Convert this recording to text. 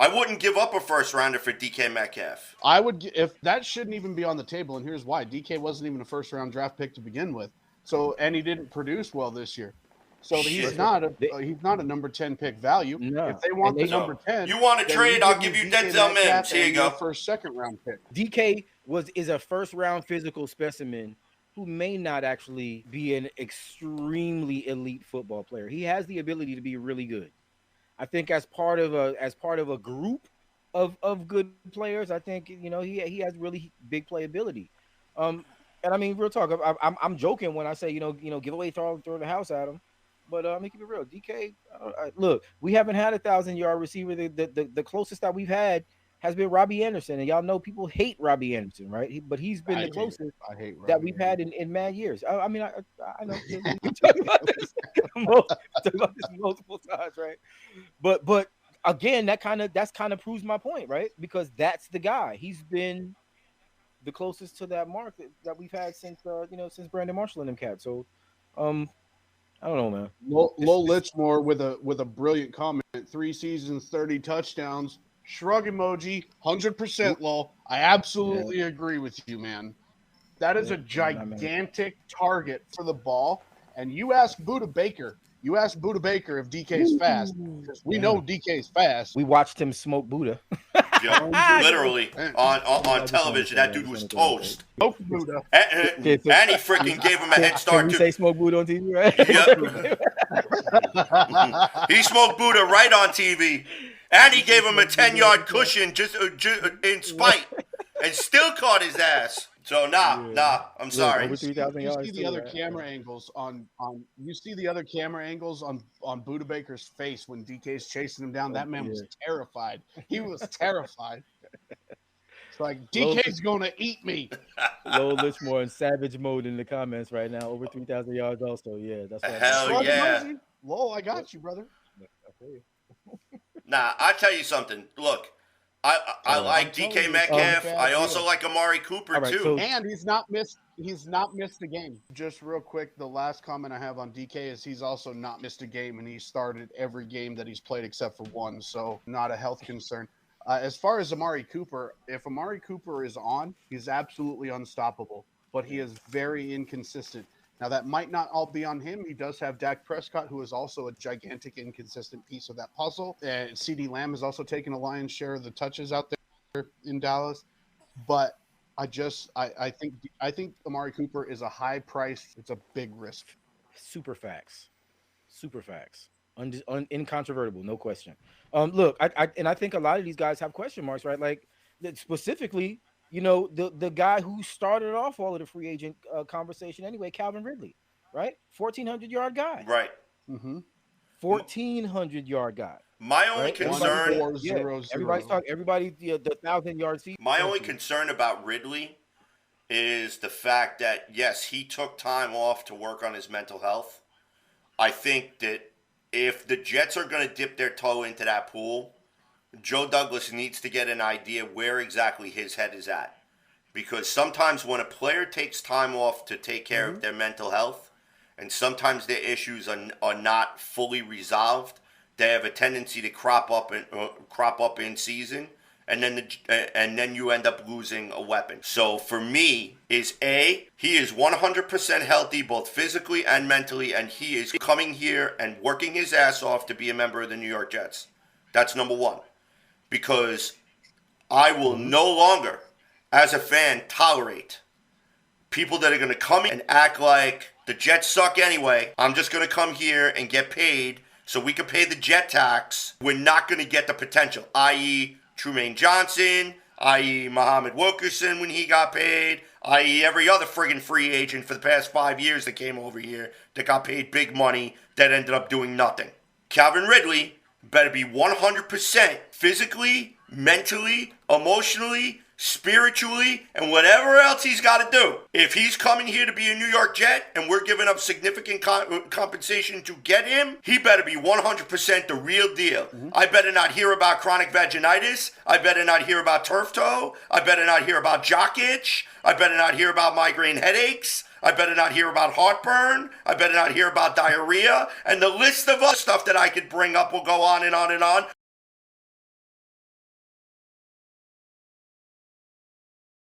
I wouldn't give up a first rounder for DK Metcalf. I would, if that shouldn't even be on the table, and here's why: DK wasn't even a first round draft pick to begin with. So, and he didn't produce well this year. So he's not a number 10 pick value. No. If they want the number 10, you want to trade? I'll give you Denzel Mims. Here you go. First, second round pick. DK is a first round physical specimen who may not actually be an extremely elite football player. He has the ability to be really good. I think as part of a group of good players, I think he has really big playability. And I mean, real talk. I'm joking when I say give away, throw the house at him. But let me keep it real. DK, look, we haven't had 1,000-yard receiver. The closest that we've had has been Robbie Anderson, and y'all know people hate Robbie Anderson, right? But he's been the closest that we've had in mad years. I mean, I know we talked about this multiple times, right? But again, that's kind of proves my point, right? Because that's the guy. He's been the closest to that mark that we've had since since Brandon Marshall and them cats. So, I don't know, man. Lowell Litchmore with a brilliant comment. 3 seasons, 30 touchdowns. Shrug emoji, 100% Lowell. I absolutely agree with you, man. That is a gigantic target for the ball. And you ask Buda Baker if DK is fast. We know DK is fast. We watched him smoke Buddha. Literally on television, that dude was toast. Smoke Buddha. And he freaking gave him a head start. Can we say smoke Buddha on TV, right? Yep. He smoked Buddha right on TV. And he gave him a 10-yard cushion just in spite. And still caught his ass. So nah, I'm sorry. You see the other camera angles on Buda Baker's face when DK's chasing him down. That man was terrified. He was terrified. It's like DK's gonna eat me. Lowell Litchmore in savage mode in the comments right now. Over 3,000 yards also. Yeah, that's right. Hell yeah. Lowell, I got you, brother. Nah, I tell you something. Look, I like DK Metcalf. I also like Amari Cooper too. And he's not missed a game. Just real quick, the last comment I have on DK is he's also not missed a game, and he started every game that he's played except for one, so not a health concern. As far as Amari Cooper, if Amari Cooper is on, he's absolutely unstoppable, but he is very inconsistent. Now, that might not all be on him. He does have Dak Prescott, who is also a gigantic, inconsistent piece of that puzzle. And CeeDee Lamb has also taken a lion's share of the touches out there in Dallas. But I think Amari Cooper is a high price. It's a big risk. Super facts. Incontrovertible, no question. Look, I think a lot of these guys have question marks, right? Like specifically, the guy who started off all of the free agent conversation anyway, Calvin Ridley, right? 1,400-yard guy. Right. Mm-hmm. 1,400-yard guy. My only concern... Everybody's talking... Everybody, the 1,000-yard season. My only concern about Ridley is the fact that, yes, he took time off to work on his mental health. I think that if the Jets are going to dip their toe into that pool... Joe Douglas needs to get an idea where exactly his head is at. Because sometimes when a player takes time off to take care of their mental health, and sometimes their issues are not fully resolved, they have a tendency to crop up in season, and then you end up losing a weapon. So for me, he is 100% healthy, both physically and mentally, and he is coming here and working his ass off to be a member of the New York Jets. That's number one. Because I will no longer, as a fan, tolerate people that are going to come in and act like the Jets suck anyway. I'm just going to come here and get paid so we can pay the jet tax. We're not going to get the potential, i.e. Trumaine Johnson, i.e. Muhammad Wilkerson when he got paid, i.e. every other friggin' free agent for the past 5 years that came over here that got paid big money that ended up doing nothing. Calvin Ridley better be 100% physically, mentally, emotionally, spiritually, and whatever else he's got to do. If he's coming here to be a New York Jet and we're giving up significant compensation to get him, he better be 100% the real deal. I better not hear about chronic vaginitis. I better not hear about turf toe. I better not hear about jock itch. I better not hear about migraine headaches. I better not hear about heartburn. I better not hear about diarrhea. And the list of other stuff that I could bring up will go on and on and on.